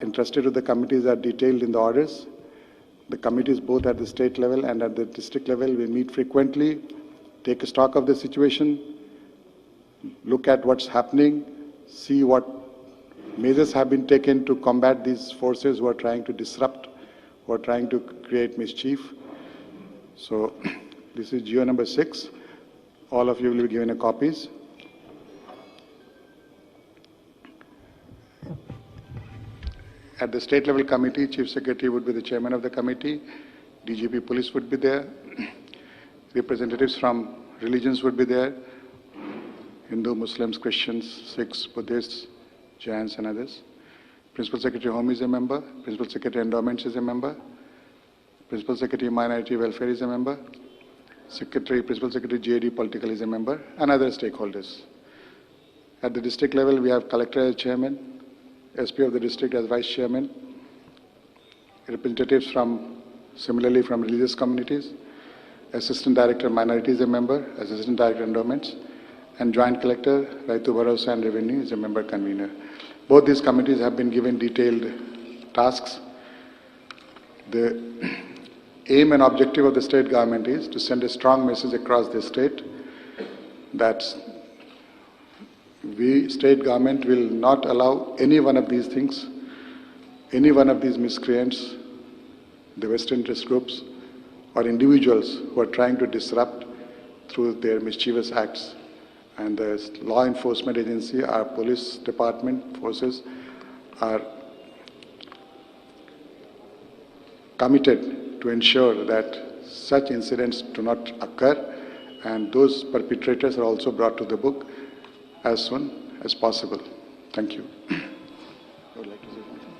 entrusted to the committees are detailed in the orders. The committees, both at the state level and at the district level, we meet frequently, take stock of the situation, look at what's happening, see what measures have been taken to combat these forces who are trying to disrupt, who are trying to create mischief. So this is GO number 6. All of you will be given a copies. At the state level committee, Chief Secretary would be the chairman of the committee, DGP Police would be there, representatives from religions would be there, Hindu, Muslims, Christians, Sikhs, Buddhists, Jains and others. Principal Secretary Home is a member, Principal Secretary Endowments is a member, Principal Secretary Minority Welfare is a member, Principal Secretary GAD Political is a member, and other stakeholders. At the district level, we have Collector as chairman, SP of the district as vice chairman, representatives similarly from religious communities, Assistant Director Minorities is a member, Assistant Director Endowments, and Joint Collector Raitu Bharosa and Revenue is a member convener. Both these committees have been given detailed tasks. The aim and objective of the state government is to send a strong message across the state that we, state government, will not allow any one of these things, any one of these miscreants, the Western interest groups or individuals who are trying to disrupt through their mischievous acts. And the law enforcement agency, our police department forces are committed to ensure that such incidents do not occur, and those perpetrators are also brought to the book as soon as possible. Thank you. I would like to say something.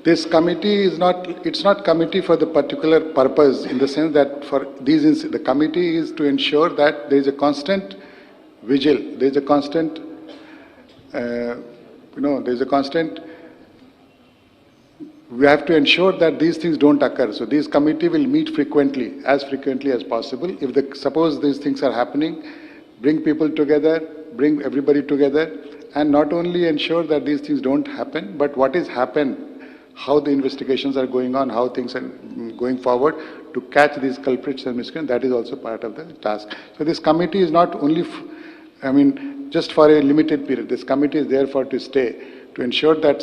This committee is it's not committee for the particular purpose, in the sense that for these, the committee is to ensure that there is a constant vigil, there is a constant, we have to ensure that these things don't occur. So this committee will meet frequently as possible. If suppose these things are happening, bring people together, bring everybody together, and not only ensure that these things don't happen, but what is happened, how the investigations are going on, how things are going forward to catch these culprits and miscreants, that is also part of the task. So this committee is not only, just for a limited period. This committee is there to stay, to ensure that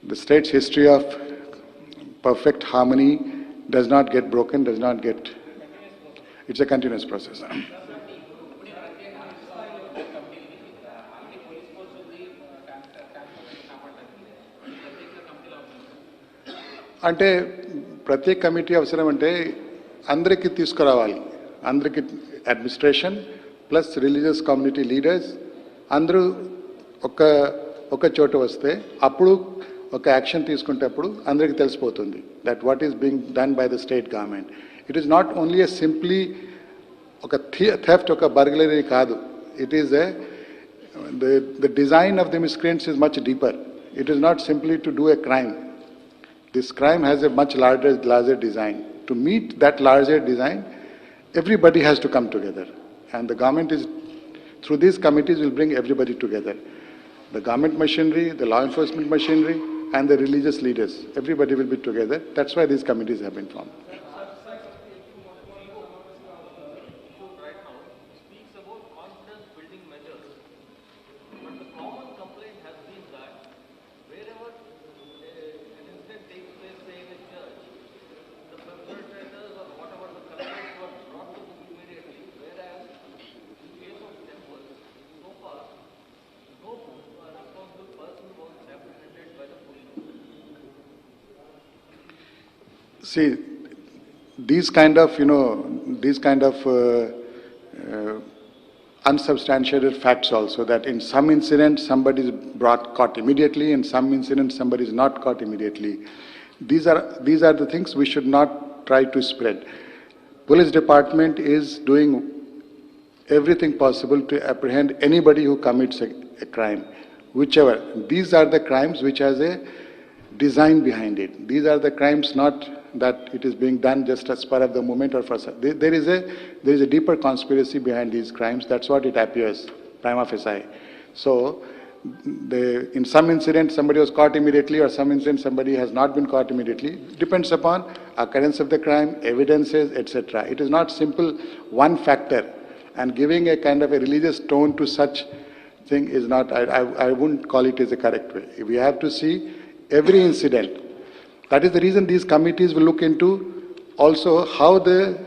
the state's history of perfect harmony does not get broken, it's a continuous process. అంటే ప్రతి committee అవసరం అంటే అందరికీ తీసుకురావాలి, అందరికీ administration plus religious community leaders అందరూ ఒక చోట వస్తే అప్పుడు ఒక యాక్షన్ తీసుకుంటేప్పుడు అందరికీ తెలిసిపోతుంది that what is being done by the state government. It is not only a simply ఒక థెఫ్ట్, ఒక బర్గ్లరీ కాదు. It is the design of the miscreants is much deeper. It is not simply to do a crime. This crime has a much larger design. To meet that larger design, everybody has to come together. And the government is, through these committees, will bring everybody together. The government machinery, the law enforcement machinery, and the religious leaders. Everybody will be together. That's why these committees have been formed. See, these kind of unsubstantiated facts also, that in some incidents somebody is caught immediately, in some incidents somebody is not caught immediately. These are the things we should not try to spread. Police department is doing everything possible to apprehend anybody who commits a crime, whichever. These are the crimes which has a design behind it. These are the crimes, not that it is being done just as part of the moment or for there is a deeper conspiracy behind these crimes. That's what it appears, prima facie. So, in some incident somebody was caught immediately, or some incident somebody has not been caught immediately. Depends upon occurrence of the crime, evidences, etc. It is not simple one factor, and giving a kind of a religious tone to such thing is not. I wouldn't call it as a correct way. We have to see every incident. That is the reason these committees will look into also how the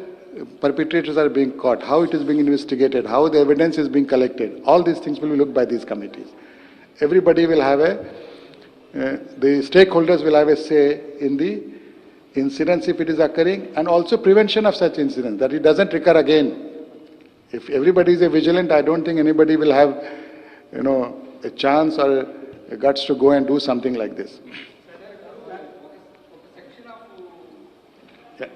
perpetrators are being caught, how it is being investigated, how the evidence is being collected. All these things will be looked by these committees. Everybody will have the stakeholders will have a say in the incidents if it is occurring, and also prevention of such incidents, that it doesn't recur again. If everybody is vigilant, I don't think anybody will have, a chance or a guts to go and do something like this. Yeah.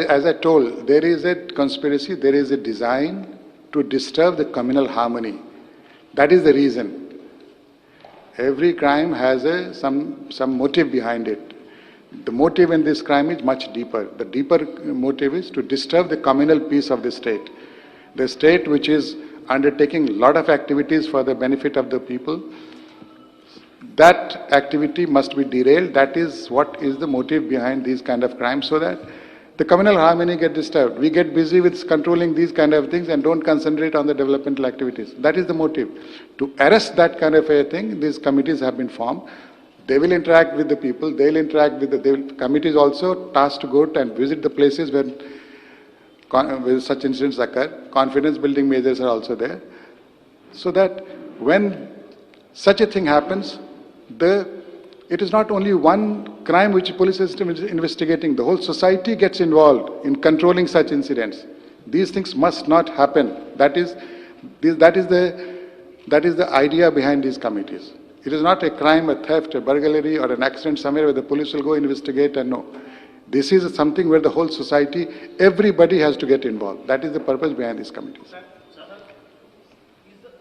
As I told, there is a conspiracy, there is a design to disturb the communal harmony. That is the reason. Every crime has some motive behind it. The motive in this crime is much deeper. The deeper motive is to disturb the communal peace of the state. The state which is undertaking a lot of activities for the benefit of the people, that activity must be derailed. That is what is the motive behind these kind of crimes, so that the communal harmony get disturbed. We get busy with controlling these kind of things and don't concentrate on the developmental activities. That is the motive. To arrest that kind of a thing, these committees have been formed. They will interact with the people. They will interact with the committees also tasked to go and visit the places where such incidents occur. Confidence building measures are also there. So that when such a thing happens, it is not only one crime which the police system is investigating. The whole society gets involved in controlling such incidents. These things must not happen. That is the idea behind these committees. It is not a crime, a theft, a burglary, or an accident somewhere where the police will go investigate and no. This is something where the whole society, everybody has to get involved. That is the purpose behind these committees. Sir, is the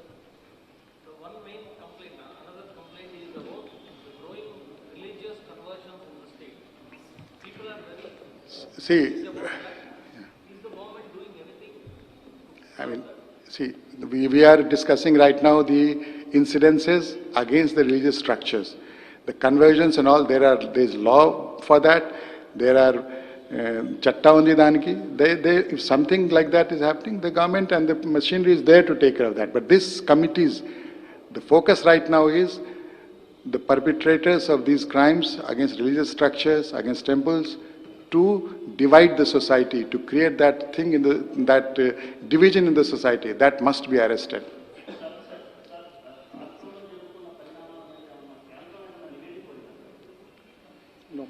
one main complaint, another complaint is about the growing religious conversions in the state. People are very... See, is the government doing anything? we are discussing right now the incidences against the religious structures. The conversions and all, there is law for that. There are chatta undi daniki. If something like that is happening, the government and the machinery is there to take care of that. But these committees, the focus right now is the perpetrators of these crimes against religious structures, against temples, to divide the society, to create that thing division in the society. That must be arrested. No,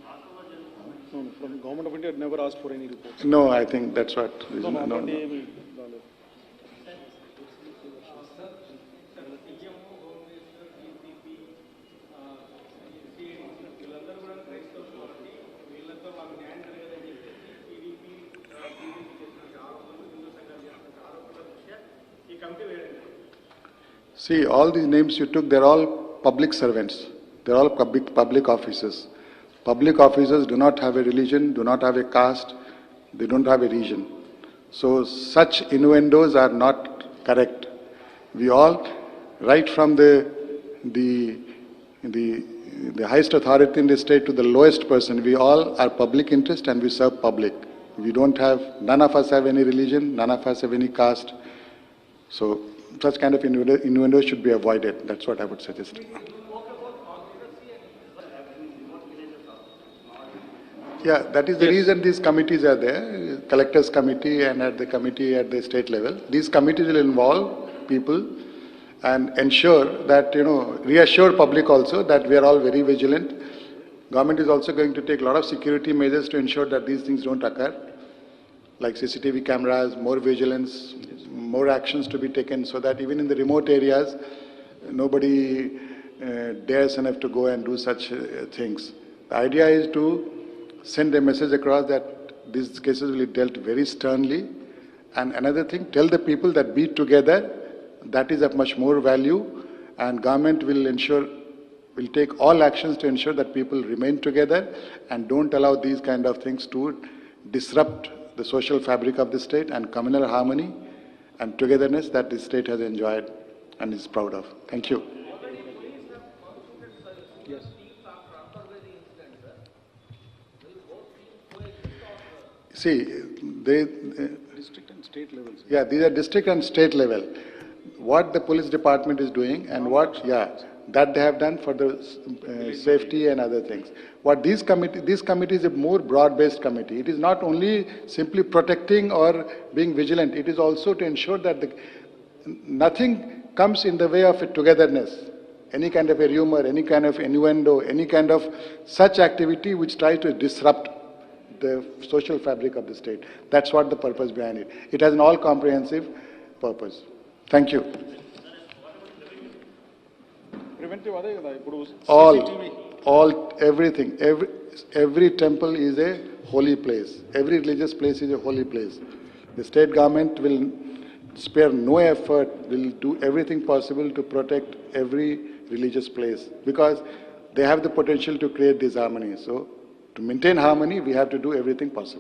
from Government of India never asked for any reports. No, I think that's what. No. See, all these names you took, they're all public servants. They're all public officers. Public officers do not have a religion, do not have a caste, they don't have a region. So such innuendos are not correct. We all, right from the highest authority in the state to the lowest person, we all are public interest and we serve public. None of us have any religion, none of us have any caste. So such kind of innuendos should be avoided. That's what I would suggest. Yeah, that is the reason these committees are there, collectors committee and at the committee at the state level. These committees will involve people and ensure that, reassure public also that we are all very vigilant. Government is also going to take a lot of security measures to ensure that these things don't occur, like CCTV cameras, more vigilance, more actions to be taken so that even in the remote areas, nobody dares enough to go and do such things. The idea is to send a message across that these cases will be dealt very sternly And another thing, tell the people that be together, that is of much more value, and government will take all actions to ensure that people remain together and don't allow these kind of things to disrupt the social fabric of the state and communal harmony and togetherness that the state has enjoyed and is proud of. Thank you. Yes. See, they, District and state levels. yeah, these are district and state level. What the police department is doing and what, yeah, that they have done for the safety and other things. What this committee is a more broad-based committee. It is not only simply protecting or being vigilant. It is also to ensure that nothing comes in the way of a togetherness. Any kind of a rumor, any kind of innuendo, any kind of such activity which tries to disrupt the social fabric of the state. That's what the purpose behind it. It has an all-comprehensive purpose. Thank you. Preventive అదే కదా ఇప్పుడు All, everything. Every temple is a holy place. Every religious place is a holy place. The state government will spare no effort, will do everything possible to protect every religious place because they have the potential to create disharmony. So, to maintain harmony, we have to do everything possible.